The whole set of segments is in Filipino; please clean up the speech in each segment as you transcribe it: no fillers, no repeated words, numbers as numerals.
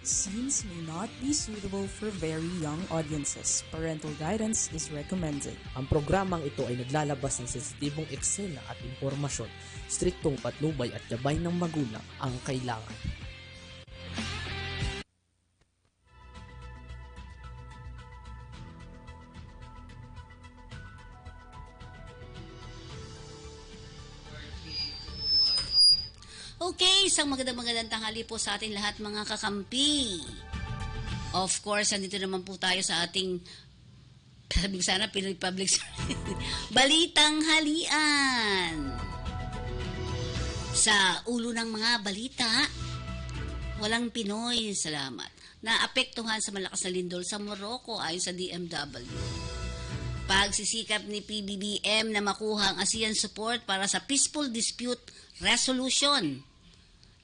Scenes may not be suitable for very young audiences. Parental guidance is recommended. Ang programang ito ay naglalabas ng sensitibong eksena at impormasyon. Striktong patnubay at gabay ng magulang ang kailangan. Okay, isang magandang tanghali po sa ating lahat mga kakampi. Of course, andito naman po tayo sa ating sabi ko sana Pinoy Public Balitang Halian. Sa ulo ng mga balita, walang Pinoy, salamat, naapektuhan sa malakas na lindol sa Morocco ayon sa DMW. Pagsisikap ni PBBM na makuha ang ASEAN support para sa peaceful dispute resolution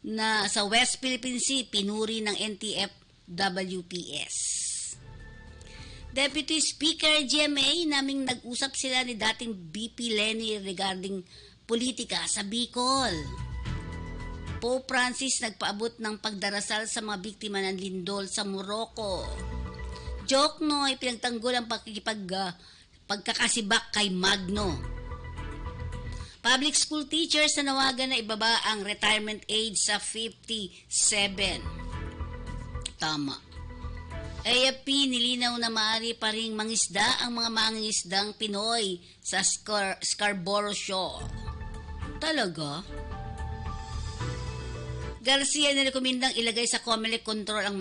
na sa West Philippine Sea, pinuri ng NTF-WPS. Deputy Speaker GMA, naming nag-usap sila ni dating BP Lenny regarding politika sa Bicol. Pope Francis nagpaabot ng pagdarasal sa mga biktima ng lindol sa Morocco. Joknoy, pinagtanggol ang pagkakasibak kay Magno. Public school teachers na nawagan na ibaba ang retirement age sa 57. Tama. AFP nilinaw na maaari pa ring mangisda ang mga mangingisdang Pinoy sa Scarborough Shoal. Talaga? Garcia nirekomendang ilagay sa COMELEC control ang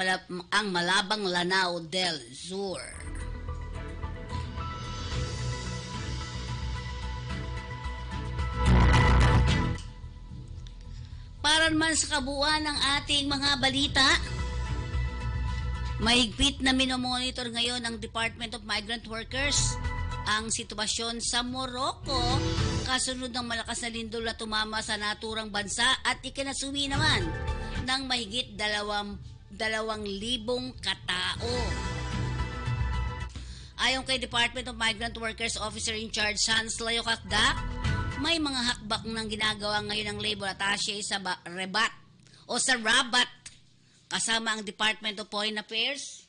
Malabang Lanao del Sur. Para naman sa kabuuan ng ating mga balita, mahigpit na minomonitor ngayon ng Department of Migrant Workers ang sitwasyon sa Morocco kasunod ng malakas na lindol na tumama sa naturang bansa at ikinasuwi naman ng mahigit 2,000 katao. Ayon kay Department of Migrant Workers Officer in Charge Hans Layo Kakdak, may mga hakbak ng ginagawa ngayon ng labor attaché sa Rabat kasama ang Department of Foreign Affairs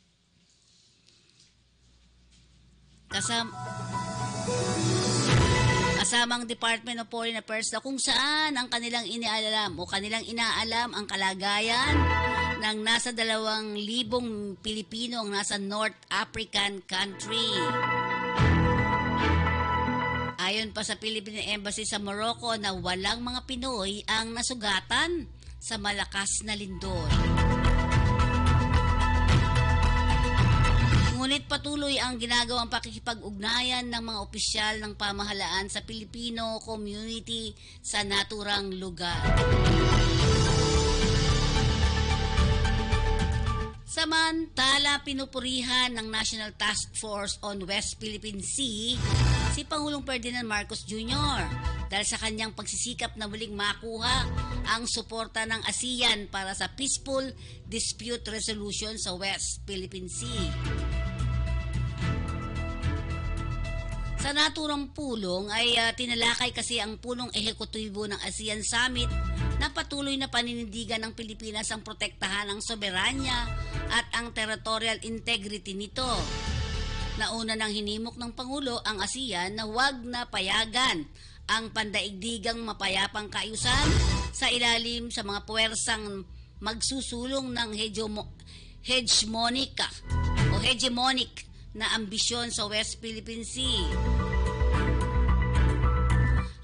kasama ang Department of Foreign Affairs na kung saan ang kanilang inaalam ang kalagayan ng nasa 2,000 Pilipino ang nasa North African country. Ayon pa sa Philippine Embassy sa Morocco na walang mga Pinoy ang nasugatan sa malakas na lindol. Ngunit patuloy ang ginagawang pakikipag-ugnayan ng mga opisyal ng pamahalaan sa Filipino community sa naturang lugar. Samantala, pinupurihan ng National Task Force on West Philippine Sea si Pangulong Ferdinand Marcos Jr. dahil sa kanyang pagsisikap na muling makuha ang suporta ng ASEAN para sa peaceful dispute resolution sa West Philippine Sea. Sa naturang pulong ay tinalakay kasi ang punong ehekutibo ng ASEAN Summit na patuloy na paninindigan ng Pilipinas ang protektahan ang soberanya at ang territorial integrity nito. Nauna nang hinimok ng Pangulo ang ASEAN na huwag na payagan ang pandaigdigang mapayapang kaayusan sa ilalim sa mga puwersang magsusulong ng hegemonic na ambisyon sa West Philippine Sea.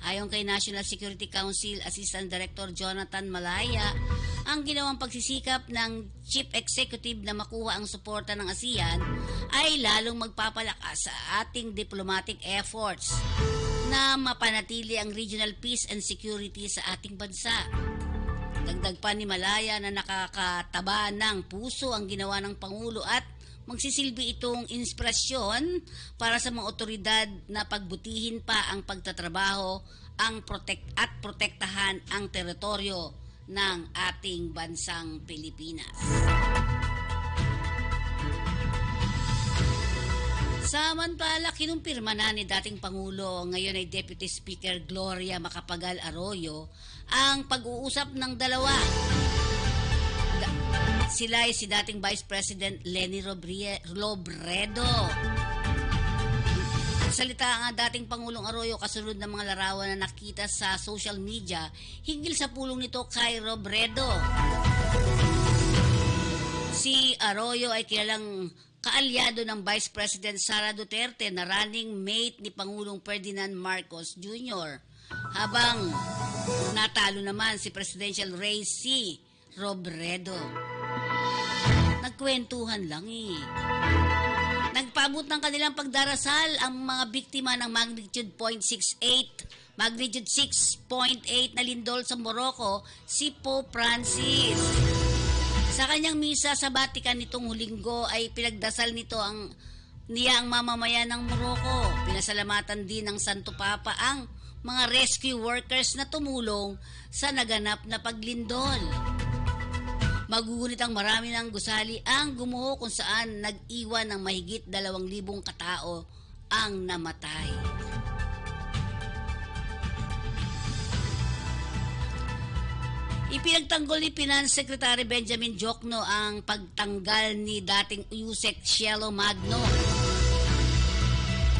Ayon kay National Security Council Assistant Director Jonathan Malaya, ang ginawang pagsisikap ng Chief Executive na makuha ang suporta ng ASEAN ay lalong magpapalakas sa ating diplomatic efforts na mapanatili ang regional peace and security sa ating bansa. Dagdag pa ni Malaya na nakakataba ng puso ang ginawa ng Pangulo at magsisilbi itong inspirasyon para sa mga otoridad na pagbutihin pa ang pagtatrabaho at protektahan ang teritoryo ng ating bansang Pilipinas. Samantala, kinumpirma na ni dating Pangulo, ngayon ay Deputy Speaker Gloria Macapagal Arroyo, ang pag-uusap ng Sila ay si dating Vice President Leni Robredo. Salita nga dating Pangulong Arroyo kasunod ng mga larawan na nakita sa social media hinggil sa pulong nito kay Robredo. Si Arroyo ay kilalang kaalyado ng Vice President Sara Duterte na running mate ni Pangulong Ferdinand Marcos Jr. Habang natalo naman si Presidential Race si Robredo. Nagkwentuhan lang eh. Nagpaabot ng kanilang pagdarasal ang mga biktima ng magnitude 6.8 na lindol sa Morocco, si Pope Francis. Sa kanyang misa sa Vatican nitong Hulinggo ay pinagdasal nito ang mamamayan ng Morocco. Pinasalamatan din ng Santo Papa ang mga rescue workers na tumulong sa naganap na paglindol. Magugunit ang marami ng gusali ang gumuho kung saan nag-iwan ng mahigit 2,000 katao ang namatay. Ipinagtanggol ni Finance Secretary Benjamin Diokno ang pagtanggal ni dating Yusek Cielo Magno.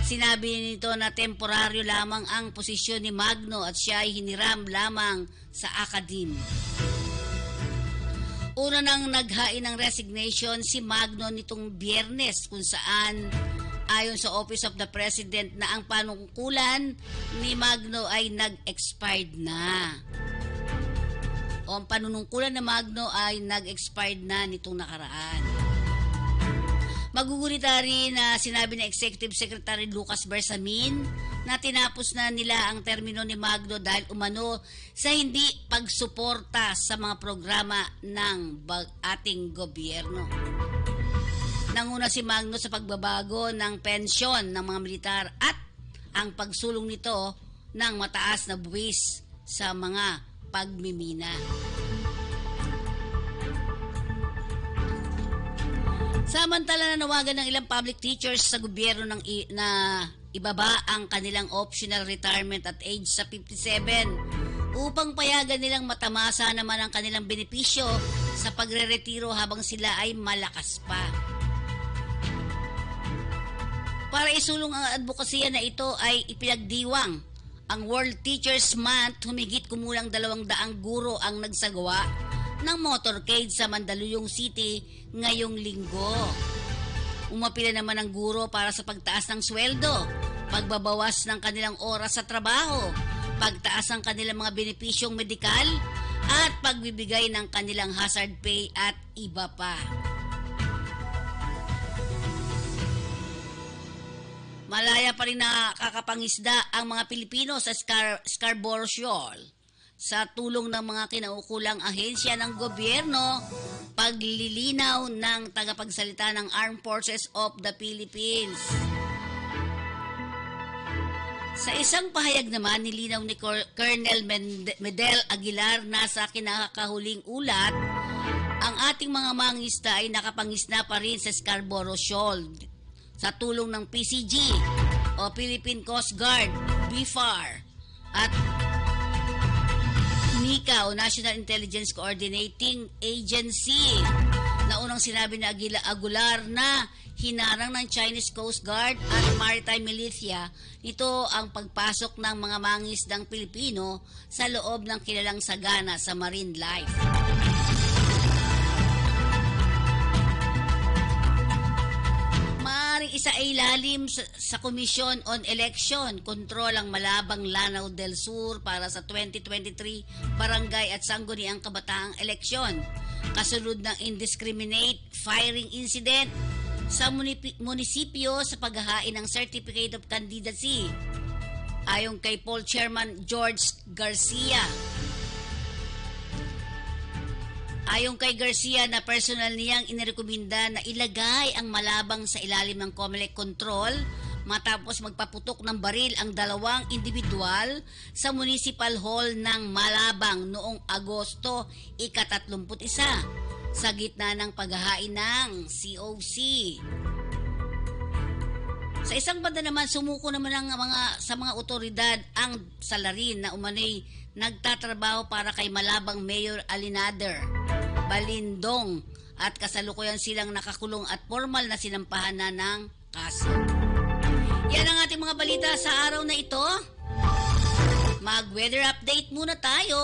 Sinabi nito na temporaryo lamang ang posisyon ni Magno at siya ay hiniram lamang sa akadim. Una nang naghain ng resignation si Magno nitong Biyernes kung saan ayon sa Office of the President na ang panungkulan ni Magno ay nag-expired na. O ang panunungkulan ni Magno ay nag-expired na nitong nakaraan. Magugunita rin na sinabi ng Executive Secretary Lucas Bersamin na tinapos na nila ang termino ni Magno dahil umano sa hindi pagsuporta sa mga programa ng ating gobyerno. Nanguna si Magno sa pagbabago ng pensyon ng mga militar at ang pagsulong nito ng mataas na buwis sa mga pagmimina. Samantala nanawagan ng ilang public teachers sa gobyerno na ibaba ang kanilang optional retirement at age sa 57 upang payagan nilang matamasa naman ang kanilang benepisyo sa pagre-retiro habang sila ay malakas pa. Para isulong ang advokasya na ito ay ipinagdiwang ang World Teachers Month. Humigit kumulang 200 guro ang nagsagawa ng motorcade sa Mandaluyong City ngayong linggo. Umapila naman ang guro para sa pagtaas ng sweldo, pagbabawas ng kanilang oras sa trabaho, pagtaas ng kanilang mga benepisyong medikal, at pagbibigay ng kanilang hazard pay at iba pa. Malaya pa rin nakakapangisda ang mga Pilipino sa Scarborough Shoal. Sa tulong ng mga kinaukulang ahensya ng gobyerno, paglilinaw ng tagapagsalita ng Armed Forces of the Philippines. Sa isang pahayag naman, nilinaw ni Colonel Medel Aguilar na sa kinakahuling ulat, ang ating mga mangisda ay nakapangisda pa rin sa Scarborough Shoal sa tulong ng PCG o Philippine Coast Guard, BIFAR, at NICA o National Intelligence Coordinating Agency. Naunang sinabi ni Aguilar na hinarang ng Chinese Coast Guard at Maritime Militia ito ang pagpasok ng mga mangisdang Pilipino sa loob ng kilalang sagana sa marine life. Maaring isailalim sa Commission on Election Control ang malabang Lanao del Sur para sa 2023 barangay at sangguniang kabataang eleksyon. Kasunod ng indiscriminate firing incident sa munisipyo sa paghahain ng Certificate of Candidacy. Ayon kay Poll Chairman George Garcia. Ayon kay Garcia na personal niyang inirekomenda na ilagay ang malabang sa ilalim ng COMELEC control matapos magpaputok ng baril ang 2 individual sa Municipal Hall ng Malabang noong Agosto 31 sa gitna ng paghahain ng COC. Sa isang banda naman, sumuko naman sa mga otoridad ang salarin na umano'y nagtatrabaho para kay Malabang Mayor Alinader Balindong at kasalukuyan silang nakakulong at formal na sinampahan na ng kaso. Yan ang ating mga balita sa araw na ito. Mag-weather update muna tayo.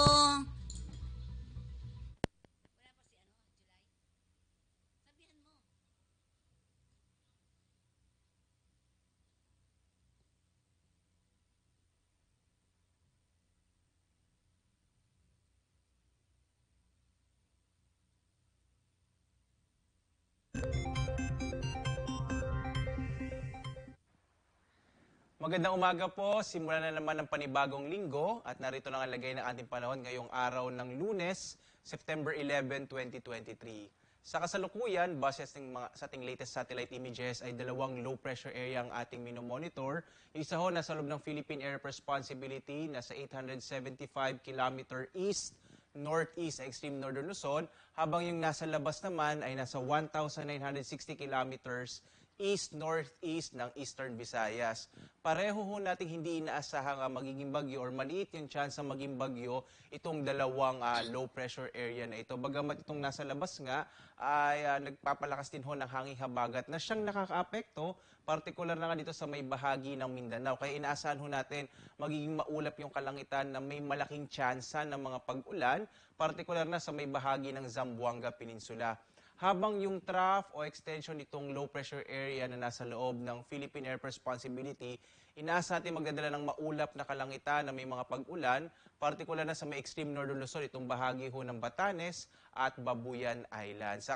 Magandang umaga po. Simulan na naman ang panibagong linggo at narito lang ang lagay ng ating panahon ngayong araw ng Lunes, September 11, 2023. Sa kasalukuyan, base sa ating latest satellite images ay dalawang low pressure area ang ating minomonitor. Isa ho nasa loob ng Philippine Area of Responsibility nasa 875 km east northeast sa extreme northern Luzon, habang yung nasa labas naman ay nasa 1,960 kilometers east-northeast ng Eastern Visayas. Pareho ho nating hindi inaasahang magiging bagyo or maliit yung chance na maging bagyo itong dalawang low pressure area na ito. Bagamat itong nasa labas nga ay nagpapalakas din ho ng hanging habagat na siyang nakakaapekto, partikular na nga dito sa may bahagi ng Mindanao. Kaya inaasahan ho natin magiging maulap yung kalangitan na may malaking tsansa ng mga pag-ulan, partikular na sa may bahagi ng Zamboanga Peninsula. Habang yung trough o extension nitong low pressure area na nasa loob ng Philippine Air Responsibility, inaasa natin magdadala ng maulap na kalangitan na may mga pag-ulan, partikular na sa may extreme northern Luzon, itong bahagi ho ng Batanes at Babuyan Island. Sa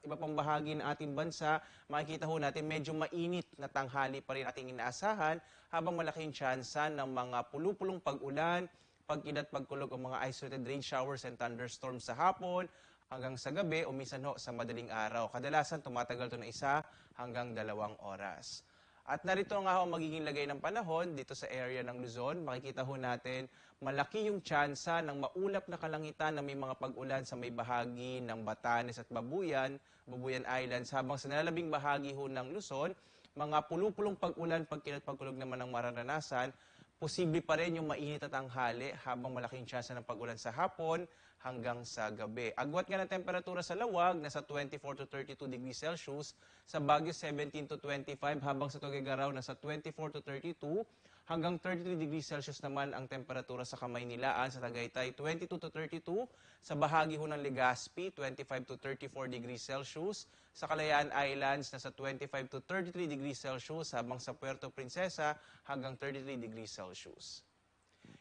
iba pang bahagi ng ating bansa, makikita ho natin medyo mainit na tanghali pa rin ating inaasahan, habang malaking tsansa ng mga pulupulong pag-ulan, pagkidat, pagkulog o mga isolated rain showers and thunderstorms sa hapon, hanggang sa gabi o minsan ho sa madaling araw. Kadalasan tumatagal ito na 1 hanggang 2 oras. At narito nga ho magiging lagay ng panahon dito sa area ng Luzon. Makikita ho natin malaki yung tsansa ng maulap na kalangitan na may mga pag-ulan sa may bahagi ng Batanes at Babuyan Islands, habang sa nalalabing bahagi ho ng Luzon, mga pulupulong pag-ulan, pagkilat, pagkulog naman ng mararanasan. Posible pa rin yung mainit at tanghali habang malaking tsansa ng pag-ulan sa hapon hanggang sa gabi. Agwat nga ng temperatura sa Lawag, nasa 24 to 32 degrees Celsius. Sa Baguio, 17 to 25, habang sa Tuguegarao, nasa 24 to 32. Hanggang 33 degrees Celsius naman ang temperatura sa Kamaynilaan, sa Tagaytay, 22 to 32. Sa bahagi ho ng Legazpi, 25 to 34 degrees Celsius. Sa Kalayaan Islands, nasa 25 to 33 degrees Celsius, habang sa Puerto Princesa, hanggang 33 degrees Celsius.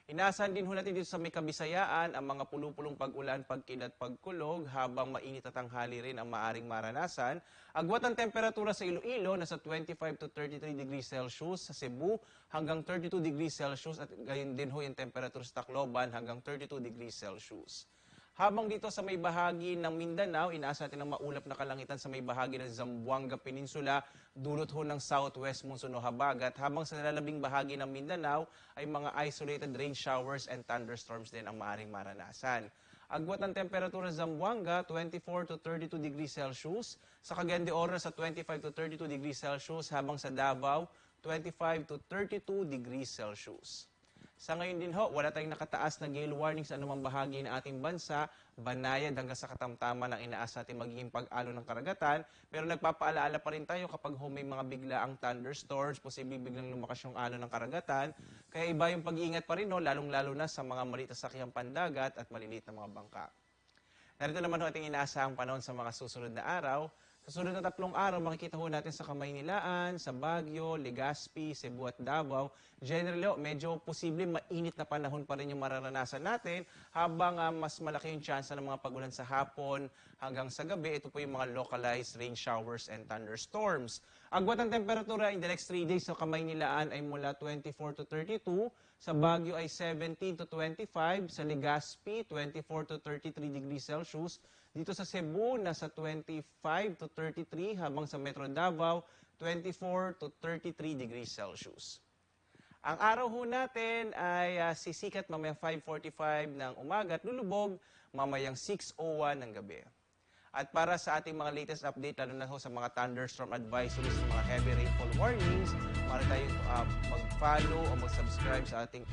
Inaasahan din ho natin dito sa may Kabisayaan ang mga pulupulong pag-ulan, pagkilat, pagkulog, habang mainit at tanghali rin ang maaring maranasan. Agwat ang temperatura sa Iloilo, nasa 25 to 33 degrees Celsius. Sa Cebu, hanggang 32 degrees Celsius. At gayon din ho yung temperatura sa Tacloban, hanggang 32 degrees Celsius. Habang dito sa may bahagi ng Mindanao, inaasa natin ang maulap na kalangitan sa may bahagi ng Zamboanga Peninsula, dulot ho ng southwest monsoon o habagat. Habang sa nalalabing bahagi ng Mindanao ay mga isolated rain showers and thunderstorms din ang maaring maranasan. Agwat ng temperatura sa Zamboanga, 24 to 32 degrees Celsius. Sa Cagayan de Oro, sa 25 to 32 degrees Celsius. Habang sa Davao, 25 to 32 degrees Celsius. Sa ngayon din ho, wala tayong nakataas na gale warning sa anumang bahagi ng ating bansa, banayad hanggang sa katamtaman ang inaasa natin magiging pag-alo ng karagatan. Pero nagpapaalaala pa rin tayo kapag may mga biglaang thunderstorms, posibleng biglang lumakas yung alo ng karagatan. Kaya iba yung pag-iingat pa rin, no, lalong-lalo na sa mga maliit na sakyang pandagat at maliliit na mga bangka. Narito naman ho ating inaasahang panahon sa mga susunod na araw. Sa sunod na 3 araw, makikita ho natin sa Kamaynilaan, sa Baguio, Legazpi, Cebu at Davao. Generally, medyo posible mainit na panahon pa rin yung mararanasan natin habang mas malaki yung chance ng mga pag-ulan sa hapon hanggang sa gabi. Ito po yung mga localized rain showers and thunderstorms. Agwat ang temperatura in the next 3 days sa Kamaynilaan ay mula 24 to 32, sa Baguio ay 17 to 25, sa Legazpi 24 to 33 degrees Celsius, dito sa Cebu nasa 25 to 33, habang sa Metro Davao 24 to 33 degrees Celsius. Ang araw ho natin ay sisikat mamayang 5:45 ng umaga at lulubog mamayang 6:01 ng gabi. At para sa ating mga latest update, lalo na ho sa mga thunderstorm advisories, sa mga heavy rainfall warnings, para tayong mag-follow o mag-subscribe sa ating...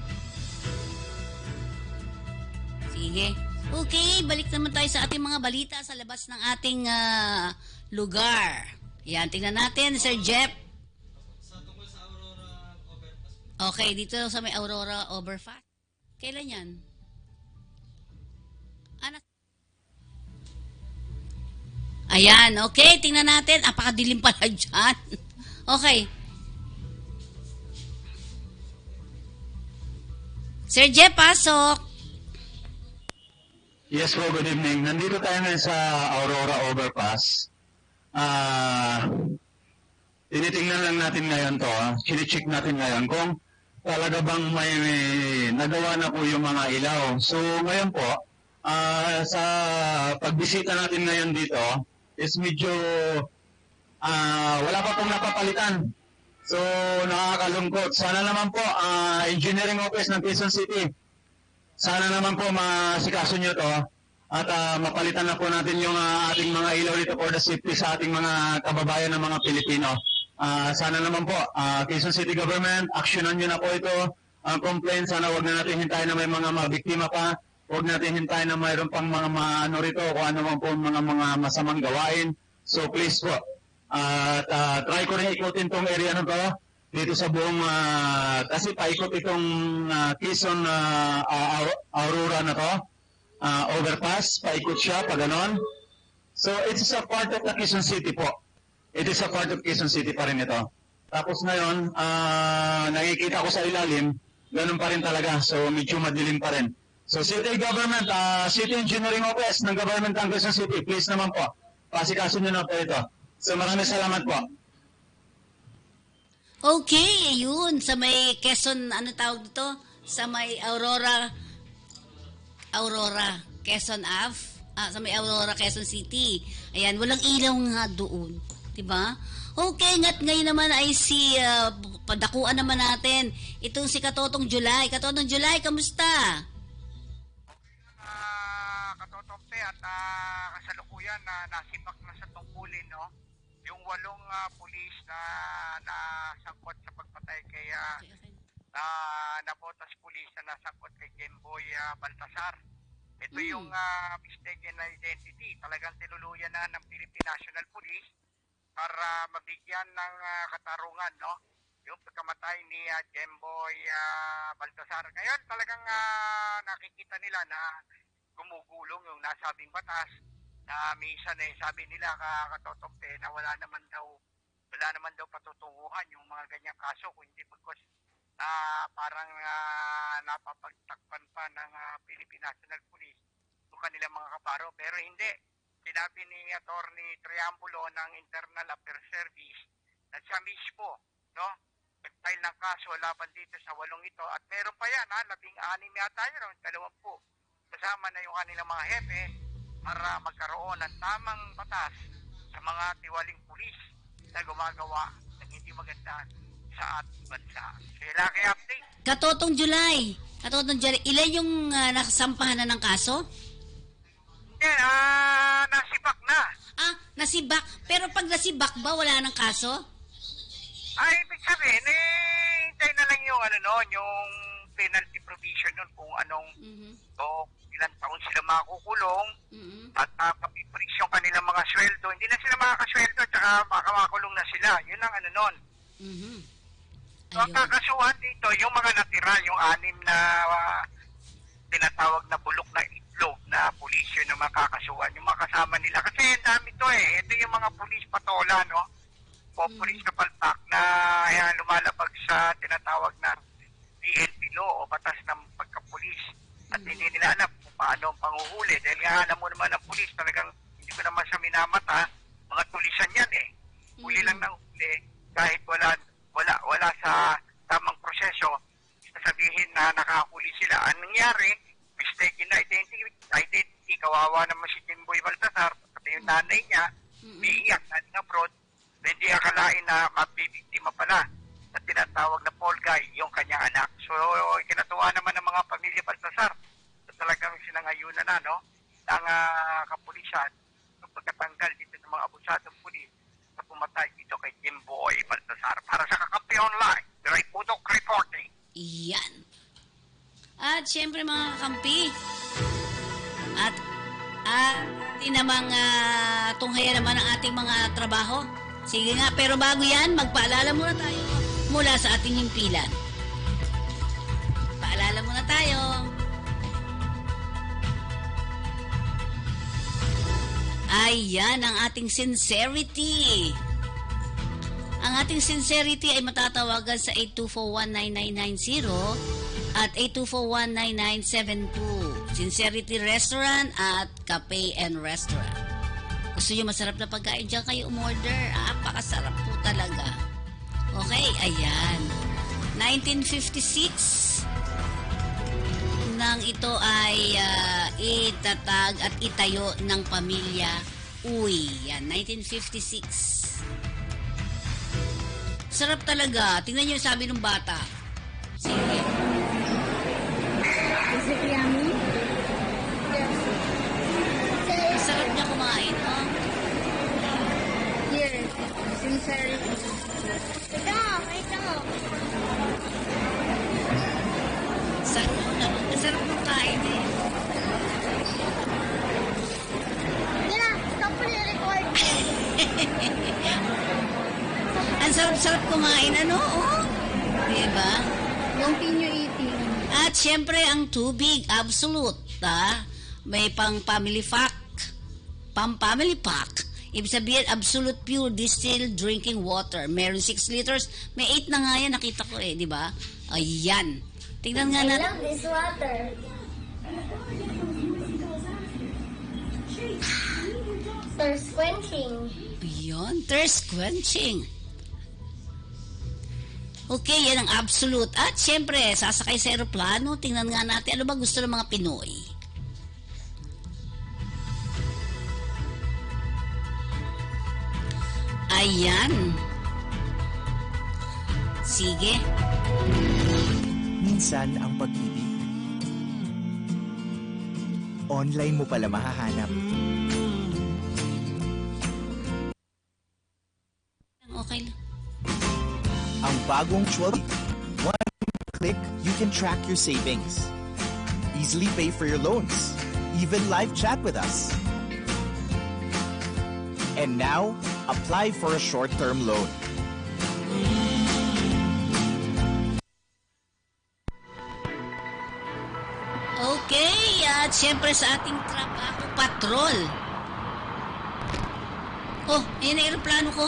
Sige. Okay, balik naman tayo sa ating mga balita sa labas ng ating lugar. Yan, tingnan natin, Sir Jeff. Okay, dito sa may Aurora Overpass. Kailan yan? Ayan, okay, tingnan natin. Apakadilim pala dyan. Okay. Sir Jeff, pasok. Yes po, good evening. Nandito tayo ngayon sa Aurora Overpass. Tinitingnan lang natin ngayon to. Chine-check natin ngayon kung talaga bang may nagawa na po yung mga ilaw. So ngayon po, sa pagbisita natin ngayon dito, is medyo wala pa pong napapalitan. So nakakalungkot. Sana naman po, Engineering Office ng Quezon City, sana naman po masikaso nyo to at mapalitan na po natin yung ating mga ilaw dito for the safety sa ating mga kababayan ng mga Pilipino. Sana naman po, Quezon City Government, aksyonan nyo na po ito. Ang complaint, sana wag na natin hintayin na may mga mabiktima pa. Huwag natin hintayin na mayroon pang mga ano rito kung ano man po mga masamang gawain. So please po, try ko rin ikutin tong area na to dito sa buong, kasi paikot itong Quezon Aurora na to, overpass, paikot siya, pa ganon. So it is a part of the Quezon City po. It is a part of Quezon City pa rin ito. Tapos ngayon, nakikita ko sa ilalim, ganun pa rin talaga. So medyo madilim pa rin. So City Government, City Engineering Office ng Government ng Quezon City, please naman po, pasikaso nyo na po ito. So maraming salamat po. Okay, yun. Sa may Quezon, ano tawag dito? Sa may Aurora, Quezon Ave. Sa may Aurora, Quezon City. Ayan, walang ilaw nga doon. Diba? Okay, ngayon naman ay si padakuan naman natin. Itong si Katotong July. Katotong July, kamusta? Katotong at kasalukuyan na nasipak na sa tungkulin, no? Yung 8 pulis na nasangkot sa pagpatay kay nabotas pulis na nasangkot kay Jemboy Baltasar. Ito yung mistaken identity. Talagang tinuluyan na ng Philippine National Police para mabigyan ng katarungan, no? Yung pagkamatay ni Jemboy Baltasar. Ngayon talagang nakikita nila na gumugulong yung nasabing batas na minsan sabi nila Katotong na wala naman daw patutunguhan yung mga ganyang kaso kung hindi pagkos parang napapagtakpan pa ng Philippine National Police yung kanilang mga kabaro, pero hindi. Sinabi ni Attorney Triambulo ng Internal Affairs Service na siya mismo, no, nag-file ng kaso laban dito sa 8 ito at meron pa yan 16 yata yun, 20 kasama na yung kanilang mga hepe para magkaroon ng tamang batas sa mga tiwaling pulis na gumagawa ng hindi maganda sa ating bansa. Sila kay update. Katotong July, ilan yung nakasampahan na ng kaso? Nasibak na. Nasibak. Pero pag nasibak ba, wala ng kaso? Ibig sabihin, hintay na lang yung yung penalty provision nun kung anong ilang taon sila makukulong at papipulis yung kanilang mga sweldo. Hindi na sila makakasweldo at saka makakakulong na sila. Yun ang nun. So, ang kakasuhan dito, yung mga natira, yung 6 na tinatawag na bulok na itlog na pulis yun ang makakasuhan, yung mga kasama nila. Kasi ang dami to Ito yung mga pulis patola, no? O pulis na palpak na lumalabag sa tinatawag na PNP law o batas ng pagkapulis. At hindi nila alam kung paano ang panguhuli. Dahil nga alam mo naman ang pulis, talagang hindi ko naman sa minamata, mga tulisan yan Huli lang ng huli kahit wala sa tamang proseso, sasabihin na nakahuli sila. Anong nangyari? Mistaken na identity, kawawa naman si Jemboy Baltasar, pati yung nanay niya, umiiyak na abroad, hindi akalain na mabibiktima pala na tinatawag na Paul Guy, yung kanyang anak. So, kinatuwa naman ng mga pamilya Baltasar na talagang sinangayunan na, no? Ang kapulisan, ng pagkatanggal dito ng mga abusadong pulis na pumatay dito kay Jemboy Baltasar. Para sa Kakampi Online, Ray Putok reporting. Iyan. At syempre mga kakampi, Hindi namang tunghayan naman ang ating mga trabaho. Sige nga, pero bago yan, magpaalala muna tayo mula sa ating himpilan. Paalala muna tayo. Ayan ang ating sincerity. Ang ating sincerity ay matatawagan sa 82419990 at 82419972. Sincerity Restaurant at Cafe and Restaurant. Gusto nyo masarap na pagkain dyan, kayo umorder. Napakasarap po talaga. Okay, ayan. 1956 nang ito ay itatag at itayo ng pamilya Uy. Yan, 1956. Sarap talaga. Tingnan nyo yung sabi ng bata. Sige. Is it yummy? Yes. Sarap niya kumain, oh. Here, sincerity. Ito. Sarap ng kain eh. Yeah, stop re-record. Ang sarap-sarap kumain, ano? Oh. Diba? Continue eating. At syempre, ang tubig, absolute. May pang-family pack. Pang-family pack. Ibig sabihin, absolute pure distilled drinking water. Meron 6 liters. May 8 na nga yan, nakita ko eh, di ba? Ayan. Tingnan nga I natin. love this water. Thirst quenching. Beyond thirst quenching. Okay, yan ang absolute. At syempre, sasakay sa aeroplano. Tingnan nga natin, ano ba gusto ng mga Pinoy? Ayan. Sige. Minsan ang pag-ibig, online mo pala mahahanap. Okay lang. Ang bagong Chwal, one click, you can track your savings. Easily pay for your loans. Even live chat with us. And now, apply for a short-term loan. Okay, at syempre sa ating trabaho, patrol. Oh, yun ang aeroplano ko?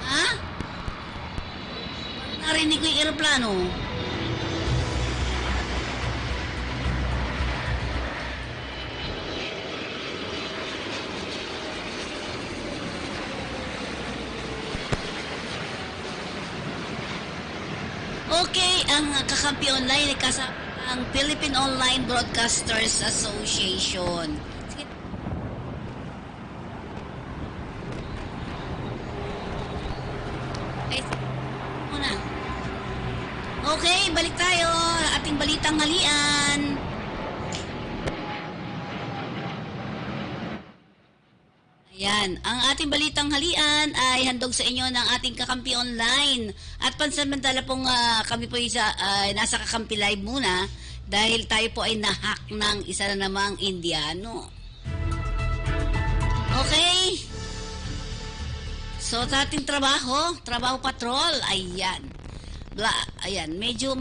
Ha? Narinig ko yung aeroplano. Okay, ang kakampi online ay kasama ang Philippine Online Broadcasters Association. Sige. Ay, muna. Okay, balik tayo. Ating balitang halian. Ayan, ang ating balitang halian ay handog sa inyo ng ating kakampi online. At pansamantala pong kami po nasa kakampi live muna dahil tayo po ay nahack ng isa na namang Indiano. Okay? So sa ating trabaho patrol, ayan. Ayan, medyo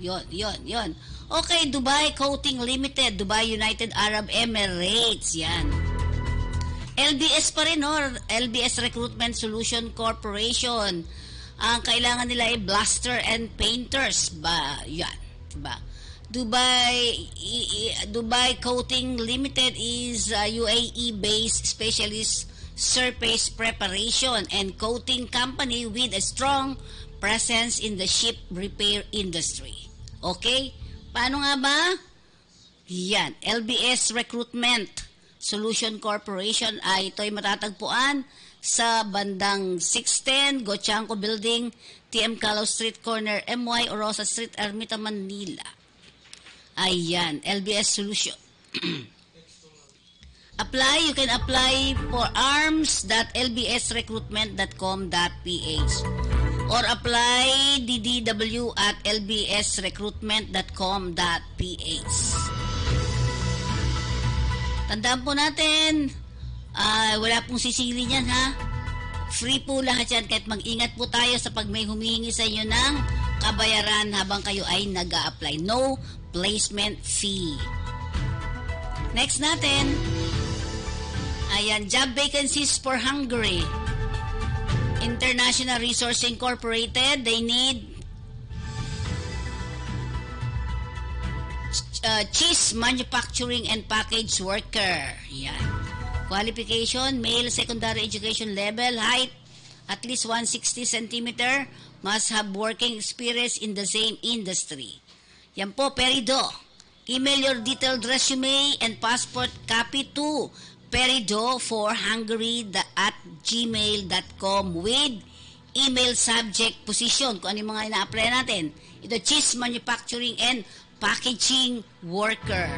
yun. Okay, Dubai Coating Limited, Dubai United Arab Emirates, yan. LBS pa rin, no? LBS Recruitment Solution Corporation. Ang kailangan nila ay blaster and painters. Yan. Diba? Dubai Coating Limited is a UAE-based specialist surface preparation and coating company with a strong presence in the ship repair industry. Okay? Paano nga ba? Yan. LBS Recruitment Solution Corporation ay ito'y matatagpuan sa bandang 610 Gochanco Building, TM Calao Street Corner, MY Orosa Street, Ermita, Manila. Ayan, LBS Solution. You can apply for arms.lbsrecruitment.com.ph or apply DDW at lbsrecruitment.com.ph. Tandaan po natin, wala pong sisili niyan ha. Free po lahat yan, kahit mag-ingat po tayo sa pag may humihingi sa inyo ng kabayaran habang kayo ay nag-a-apply. No placement fee. Next natin, ayan, job vacancies for Hungary. International Resource Incorporated, they need cheese manufacturing and package worker. Yan. Qualification, male secondary education level, height at least 160 cm, must have working experience in the same industry. Yan po, Perido. Email your detailed resume and passport copy to perido4hungary@gmail.com with email subject position. Kung ano yung mga ina-apply natin. Ito, cheese manufacturing and packaging worker.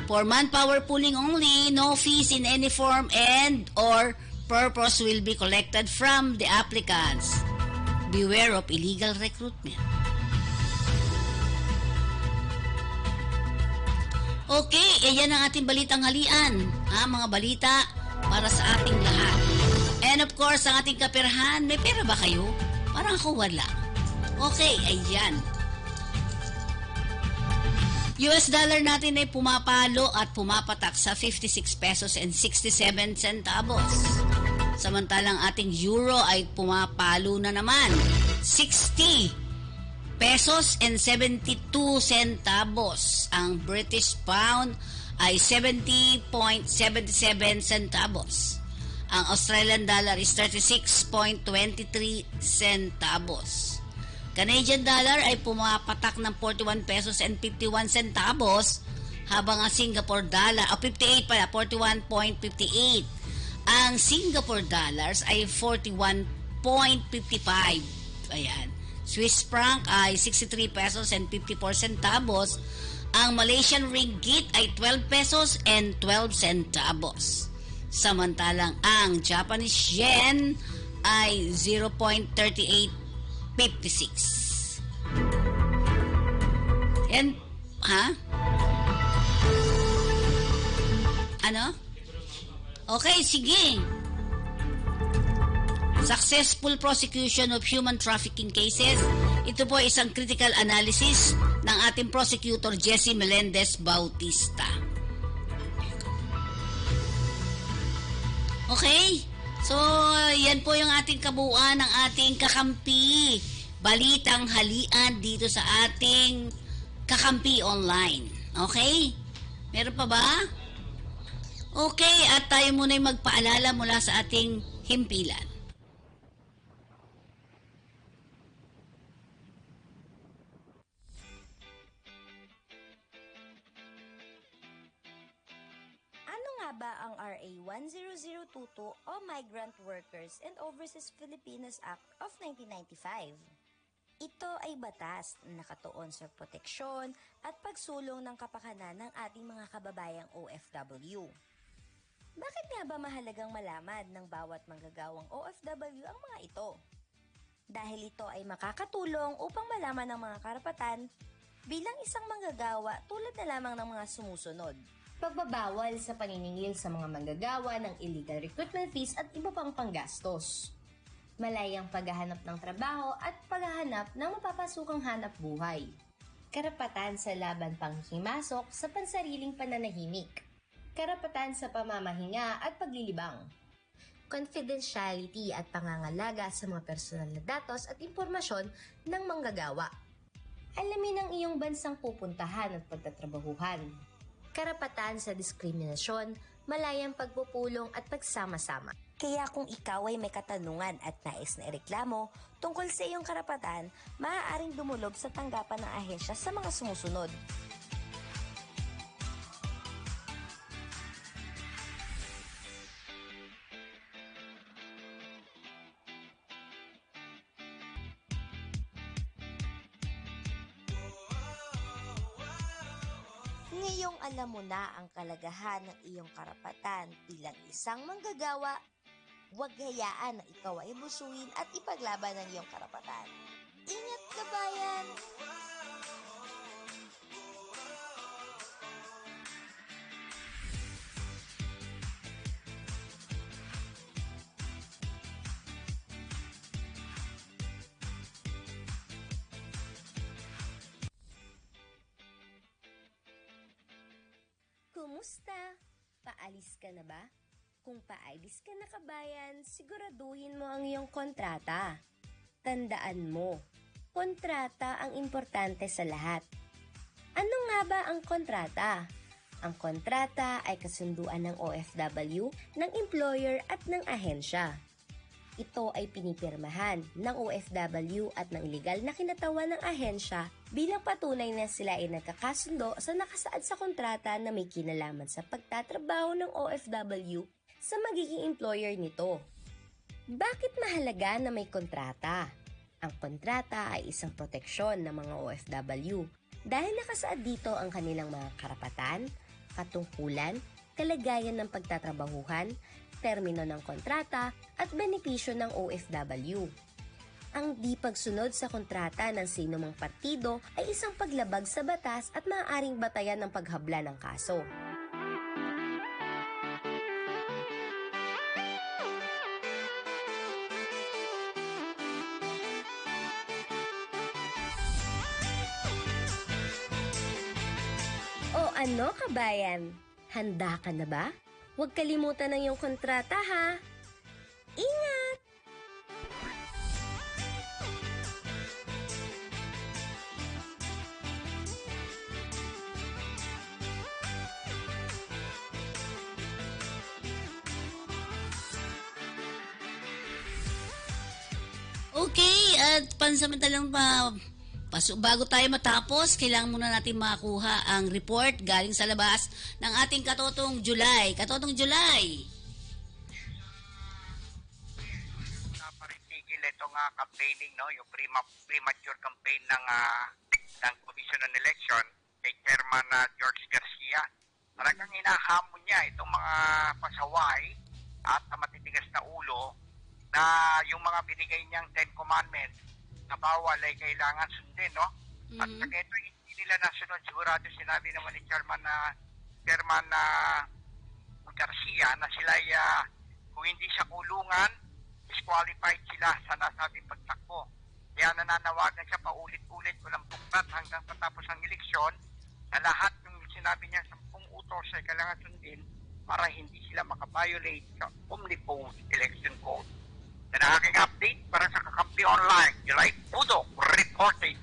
For manpower pooling only, no fees in any form and or purpose will be collected from the applicants. Beware of illegal recruitment. Okay, yan ang ating balitang halian. Mga balita para sa ating lahat. And of course, ang ating kaperahan, may pera ba kayo? Parang ako wala. Okay, ayan. US dollar natin ay pumapalo at pumapatak sa 56 pesos and 67 centavos. Samantalang ating euro ay pumapalo na naman 60 pesos and 72 centavos. Ang British pound ay 70.77 centavos. Ang Australian dollar is 36.23 centavos. Canadian dollar ay pumapatak ng 41 pesos and 51 centavos, habang ang Singapore dollar, 58 pala, 41.58. Ang Singapore dollars ay 41.55. Ayan. Swiss franc ay 63 pesos and 54 centavos. Ang Malaysian ringgit ay 12 pesos and 12 centavos. Samantalang ang Japanese yen ay 0.3856. And, Ano? Okay, sige. Successful prosecution of human trafficking cases. Ito po ay isang critical analysis ng ating prosecutor Jesse Melendez Bautista. Okay? So, yan po yung ating kabuuan ng ating kakampi. Balitang halian dito sa ating kakampi online. Okay? Meron pa ba? Okay, at tayo muna yung magpaalala mula sa ating himpilan. Ba ang RA 10022 o Migrant Workers and Overseas Filipinos Act of 1995. Ito ay batas na nakatuon sa proteksyon at pagsulong ng kapakanan ng ating mga kababayang OFW. Bakit nga ba mahalagang malaman ng bawat manggagawang OFW ang mga ito? Dahil ito ay makakatulong upang malaman ang mga karapatan bilang isang manggagawa tulad na lamang ng mga sumusunod. Pagbabawal sa paniningil sa mga manggagawa ng illegal recruitment fees at iba pang panggastos. Malayang paghahanap ng trabaho at paghahanap ng mapapasukang hanap buhay. Karapatan sa laban panghimasok sa pansariling pananahimik. Karapatan sa pamamahinga at paglilibang. Confidentiality at pangangalaga sa mga personal na datos at impormasyon ng manggagawa. Alamin ang iyong bansang pupuntahan at pagtatrabahuhan. Karapatan sa diskriminasyon, malayang pagpupulong at pagsama-sama. Kaya kung ikaw ay may katanungan at nais na ireklamo tungkol sa iyong karapatan, maaaring dumulog sa tanggapan ng ahensya sa mga sumusunod. Ngayong alam mo na ang kalagahan ng iyong karapatan bilang isang manggagawa, huwag hayaan na ikaw ay busuin at ipaglaban ang iyong karapatan. Ingat ka, bayan! Kumusta? Paalis ka na ba? Kung paalis ka na kabayan, siguraduhin mo ang iyong kontrata. Tandaan mo, kontrata ang importante sa lahat. Ano nga ba ang kontrata? Ang kontrata ay kasunduan ng OFW, ng employer at ng ahensya. Ito ay pinipirmahan ng OFW at ng illegal na kinatawan ng ahensya bilang patunay na sila ay nagkakasundo sa nakasaad sa kontrata na may kinalaman sa pagtatrabaho ng OFW sa magiging employer nito. Bakit mahalaga na may kontrata? Ang kontrata ay isang proteksyon ng mga OFW dahil nakasaad dito ang kanilang mga karapatan, katungkulan, kalagayan ng pagtatrabahuhan, termino ng kontrata at benepisyo ng OFW. Ang di pagsunod sa kontrata ng sinumang partido ay isang paglabag sa batas at maaaring batayan ng paghabla ng kaso. O ano kabayan? Handa ka na ba? Huwag kalimutan ang iyong kontrata ha! Ingat! Okay, at pansamantalang bago tayo matapos, kailangan muna natin makuha ang report galing sa labas ng ating Katotong July. Katotong July! Naparitigil itong campaigning, no? Yung premature campaign ng Commission on Election kay Chairman George Garcia. Talagang hinahamon niya itong mga pasaway at matitigas na ulo na yung mga binigay niyang 10 Commandments na bawal ay kailangan sundin, no? At saka ito, hindi nila nasunod. Sigurado sinabi naman ni Chairman Garcia na sila kung hindi sa kulungan, disqualified sila sa nasabing pagtakbo. Kaya nananawagan siya paulit-ulit, walang buktat hanggang patapos ang eleksyon na lahat ng sinabi niya 10 utos ay kailangan sundin para hindi sila makabiolate sa Omnibus Election Code. Yan ang aking update para sa Kakampi Online. July Pudo, reporting.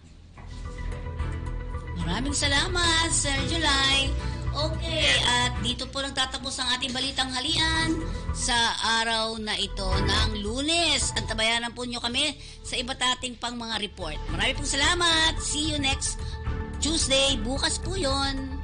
Maraming salamat, Sir July. Okay, at dito po nagtatapos ang ating balitang halian sa araw na ito ng Lunes. Antabayanan po nyo kami sa iba't ating pang mga report. Maraming pong salamat. See you next Tuesday. Bukas po yon.